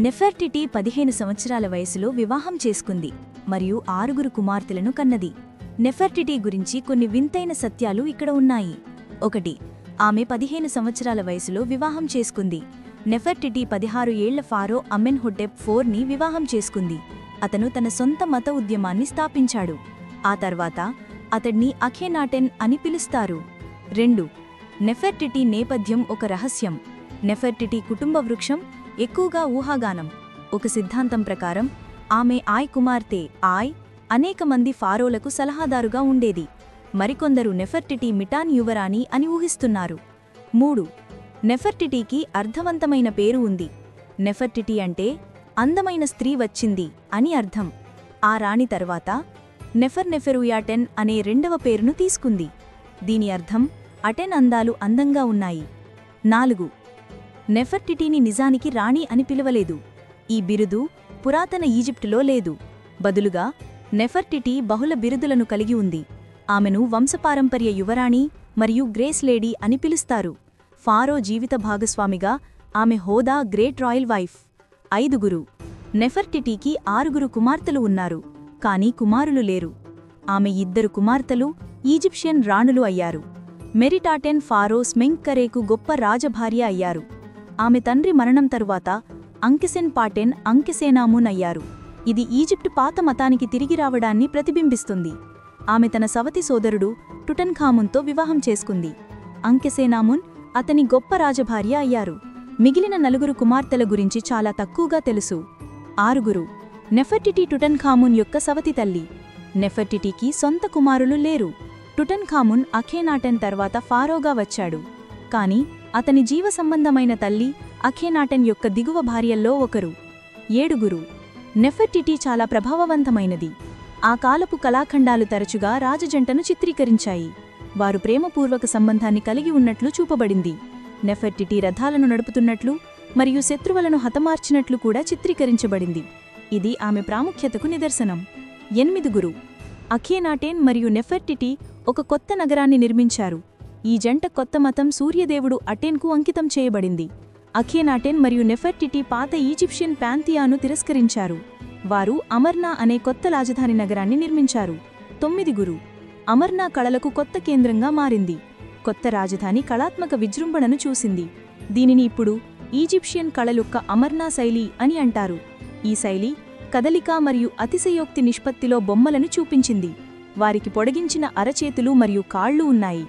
నెఫెర్టిటీ 15 సంవత్సరాల వయసులో వివాహం చేసుకుంది మరియు 6 కుమార్తెలను కన్నది. నెఫెర్టిటీ గురించి కొన్ని వింతైన సత్యాలు ఇక్కడ ఉన్నాయి. 1. ఆమె 15 సంవత్సరాల వయసులో వివాహం చేసుకుంది. నెఫెర్టిటీ 16 ఏళ్ల ఫారో అమెన్హోటెప్ IV ని వివాహం చేసుకుంది. అతను తన సొంత మత ఉద్యమాన్ని స్థాపించాడు. ఆ తర్వాత అతడ్ని అఖేనాటెన్ అని పిలుస్తారు. 2. నెఫెర్టిటీ నేపథ్యం ఒక రహస్యం. నెఫెర్టిటీ కుటుంబ వృక్షం ఎక్కువగా ఊహాగానం. ఒక సిద్ధాంతం ప్రకారం ఆమె కుమార్తె అనేక మంది ఫారోలకు సలహాదారుగా ఉండేది. మరికొందరు నెఫెర్టిటీ మిటాన్ యువరాణి అని ఊహిస్తున్నారు. 3. నెఫెర్టిటీకి అర్థవంతమైన పేరు ఉంది. నెఫెర్టిటీ అంటే అందమైన స్త్రీ వచ్చింది అని అర్థం. ఆ రాణి తర్వాత నెఫెర్నెఫెరుయాటెన్ అనే రెండవ పేరును తీసుకుంది. దీని అర్థం అటెన్ అందాలు అందంగా ఉన్నాయి. 4. నెఫెర్టిటీని నిజానికి రాణి అని పిలవలేదు. ఈ బిరుదు పురాతన ఈజిప్టులో లేదు. బదులుగా నెఫెర్టిటీ బహుళ బిరుదులను కలిగి ఉంది. ఆమెను వంశపారంపర్య యువరాణి మరియు గ్రేస్ లేడీ అని పిలుస్తారు. ఫారో జీవిత భాగస్వామిగా ఆమె హోదా గ్రేట్ రాయల్ వైఫ్. 5. నెఫెర్టిటీకి 6 కుమార్తెలు ఉన్నారు, కానీ కుమారులు లేరు. ఆమె 2 కుమార్తెలు ఈజిప్షియన్ రాణులు అయ్యారు. మెరిటాటెన్ ఫారో స్మెంక్కరేకు గొప్ప రాజభార్య అయ్యారు. ఆమె తండ్రి మరణం తరువాత అంకెసెన్ పాటెన్ అంకెసేనామున్ అయ్యారు. ఇది ఈజిప్టు పాత మతానికి తిరిగి రావడాన్ని ప్రతిబింబిస్తుంది. ఆమె తన సవతి సోదరుడు టుటన్ఖామున్తో వివాహం చేసుకుంది. అంకెసేనామున్ అతని గొప్ప రాజభార్య అయ్యారు. మిగిలిన 4 కుమార్తెల గురించి చాలా తక్కువగా తెలుసు. 6. నెఫెర్టిటీ టుటన్ఖామున్ యొక్క సవతి తల్లి. నెఫెర్టిటీకి సొంత కుమారులు లేరు. టుటన్ఖామున్ అఖేనాటెన్ తర్వాత ఫారోగా వచ్చాడు, కాని అతని జీవసంబంధమైన తల్లి అఖేనాటెన్ యొక్క దిగువ భార్యల్లో ఒకరు. 7. నెఫెర్టిటీ చాలా ప్రభావవంతమైనది. ఆ కాలపు కళాఖండాలు తరచుగా రాజజంటను చిత్రీకరించాయి. వారు ప్రేమపూర్వక సంబంధాన్ని కలిగి ఉన్నట్లు చూపబడింది. నెఫెర్టిటీ రథాలను నడుపుతున్నట్లు మరియు శత్రువులను హతమార్చినట్లు కూడా చిత్రీకరించబడింది. ఇది ఆమె ప్రాముఖ్యతకు నిదర్శనం. 8. అఖేనాటెన్ మరియు నెఫెర్టిటీ ఒక కొత్త నగరాన్ని నిర్మించారు. ఈ జంట కొత్త మతం సూర్యదేవుడు అటెన్కు అంకితం చేయబడింది. అఖేనాటెన్ మరియు నెఫెర్టిటీ పాత ఈజిప్షియన్ ప్యాంథియాను తిరస్కరించారు. వారు అమర్నా అనే కొత్త రాజధాని నగరాన్ని నిర్మించారు. 9. అమర్నా కళలకు కొత్త కేంద్రంగా మారింది. కొత్త రాజధాని కళాత్మక విజృంభణను చూసింది. దీనిని ఇప్పుడు ఈజిప్షియన్ కళలొక్క అమర్నా శైలి అని అంటారు. ఈ శైలి కదలిక మరియు అతిశయోక్తి నిష్పత్తిలో బొమ్మలను చూపించింది. వారికి పొడిగించిన అరచేతులు మరియు కాళ్ళు ఉన్నాయి.